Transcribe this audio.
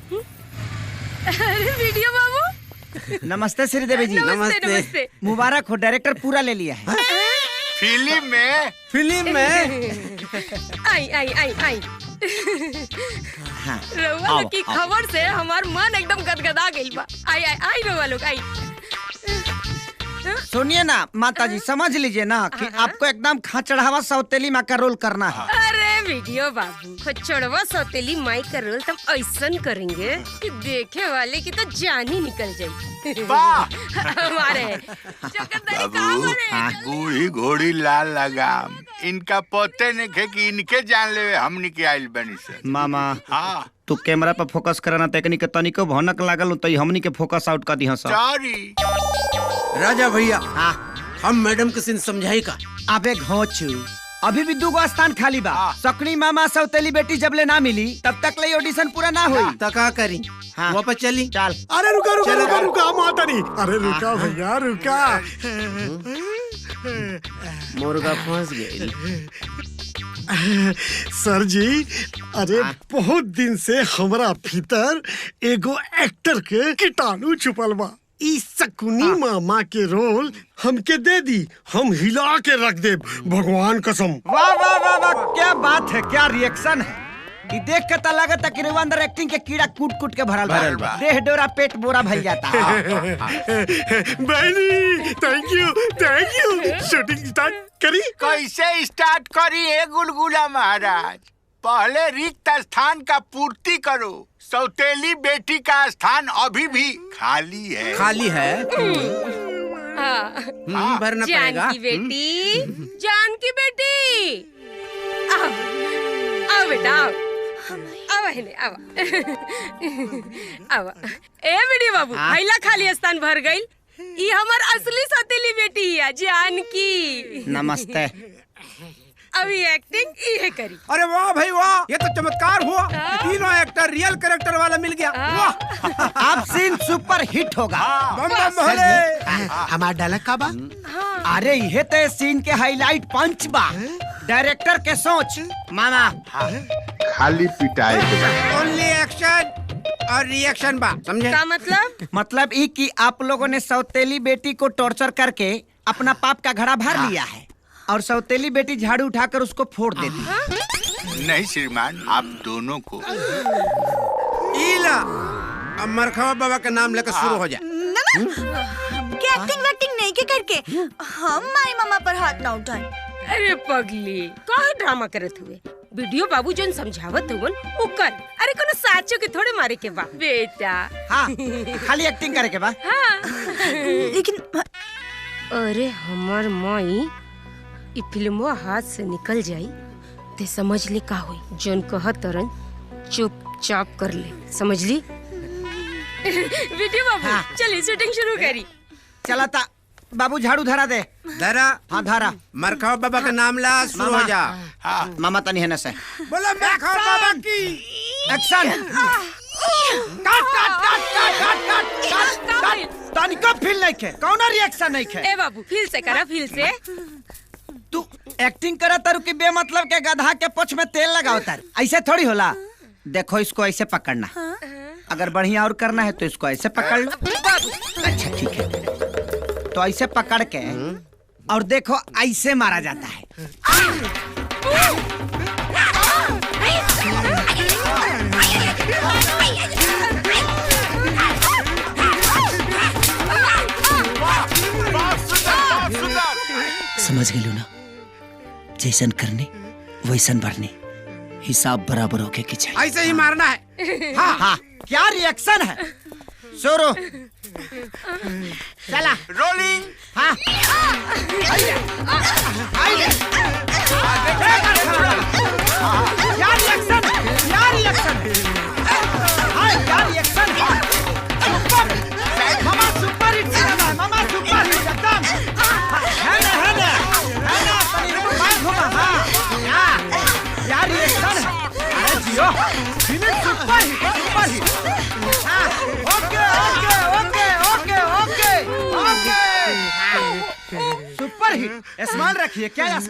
अरे वीडियो बाबू। नमस्ते श्रीदेवी जी। नमस्ते नमस्ते। मुबारक हो, डायरेक्टर पूरा ले लिया है। फिल्म में आई आई आई आई। हाँ। रउआ लोग की खबर से हमार मन एकदम गदगदा गइल बा। आई आई आई रउआ लोग आई। सुनिए ना माता जी, समझ लीजिए ना कि आपको एकदम खाचड़ावा सौतेली माँ का रोल करना है। अरे वीडियो बाबू, खच्चड़वा सौतेली माई का रोल तुम ऐसन करेंगे कि देखे वाले की तो जान ही निकल जाए। हमारे चौकन्दारी कहाँ बने? बूढ़ी घोड़ी लाल लगाम, इनका पोते ने खे कि इनके जान ले हमनी के आइल बनी से। मामा हाँ तू कैमरा पर फोकस करना, तकनीक तनिको भनक लागल तो हमनी के फोकस आउट कर दी। सॉरी राजा भैया, हाँ हम मैडम के सिन समझाई का। अबे घोचू, अभी भी 2 स्थान खाली बा। सकनी मामा सौतेली बेटी जब ले ना मिली तब तक ले ऑडिशन पूरा ना हुई। तका करी हाँ। वापस चली। चल। अरे रुका रुका रुका रुका माता नहीं। अरे रुका भैया रुका। मुर्गा फंस गई। सर जी, अरे बहुत दिन से हमरा भीतर एगो एक्टर के कीटाणु छुपल बा। इस शकुनी मामा के रोल हमके दे दी, हम हिला के रख दे, भगवान कसम। वाह वाह वाह वाह, क्या बात है, क्या रिएक्शन है। कि देख के तो लगता कि अंदर एक्टिंग के कीड़ा कूट कूट के भरल बा। देह डोरा पेट बोरा भर जाता। बहनी थैंक यू। शूटिंग स्टार्ट करी। कैसे स्टार्ट करी है गुलगुला महाराज? पहले रिक्त स्थान का पूर्ति करो। सौतेली बेटी का स्थान अभी भी खाली है। खाली है। भरना पड़ेगा। जानकी बेटी, जानकी बेटी, आओ आओ बेटा आओ। आओ हेले आओ। आओ। ए बेटी बाबू, पहला खाली स्थान भर गइल। ई हमर असली सौतेली बेटी है जानकी। नमस्ते। अभी एक्टिंग ये करी। अरे वाह भाई वाह, ये तो चमत्कार हुआ। तीनों एक्टर रियल कैरेक्टर वाला मिल गया। वाह, अब सीन सुपर हिट होगा। बम बम भोले। हमारा डायलॉग का बा। अरे ये तो सीन के हाईलाइट पंच बा। डायरेक्टर के सोच मामा। खाली पिटाई के बाद ओनली एक्शन और रिएक्शन बा, समझे? का मतलब? मतलब ये कि आप लोगों ने सौतेली बेटी को टॉर्चर करके अपना पाप का घड़ा भर लिया है और सौतेली बेटी झाड़ू उठाकर उसको फोड़ देती है। नहीं श्रीमान, आप दोनों को। इला अब मरखवा बाबा का नाम लेकर शुरू हो जाए। क्या एक्टिंग वैक्टिंग नहीं के करके हम माई मामा पर हाथ ना उठाए। अरे पगली, काहे ड्रामा करत हुए? वीडियो बाबू जोन समझावत हुवन उ कर। अरे कोनो साचो के थोड़े मारे के बा बेटा। हाँ, खाली एक्टिंग करे के बा। हाँ। लेकिन अरे हमार माई ई फिल्मवा हाथ से निकल जाई ते समझ ले का होई। जोन कहत तरन चुपचाप कर ले, समझ ली? वीडियो बाबू, हाँ। चलिए शूटिंग शुरू करी। चला ता बाबू झाड़ू धरा दे। धरा। हाँ धरा। मरखवा बाबा का नाम ला, शुरू हो जा। मामा तनी है न से। बोला मरखवा बाबा की। एक्शन। काट काट काट काट काट काट काट। तनिको फील नहीं खे, कौनो रिएक्शन नहीं खे। ए बाबू, फील से करा, फील से। तू एक्टिंग करा तारू की बेमतलब के गधा के पोछ में तेल लगाओ तार। ऐसे थोड़ी होला। देखो इसको ऐसे पकड़ना। अगर बढ़िया और करना है तो इसको ऐसे पकड़ लो। अच्छा ठीक है, तो ऐसे पकड़ के और देखो ऐसे मारा जाता है। समझ गए ना? जैसन करने वैसन भरने, हिसाब बराबर होके की चाहिए। ऐसे ही मारना है। हाँ हाँ, क्या रिएक्शन है? शुरू। चला रोलिंग। हाँ। क्या रिएक्शन? क्या रिएक्शन? हाँ, क्या रिएक्शन? मामा सुपर हिट है, मामा सुपर हिट एकदम। है ना, बात होगा। हाँ, क्या रिएक्शन है? अरे जियो, film super hit, super hit. हाँ, okay okay okay okay okay okay. Super hit. Smile रखिए। क्या स्माइल?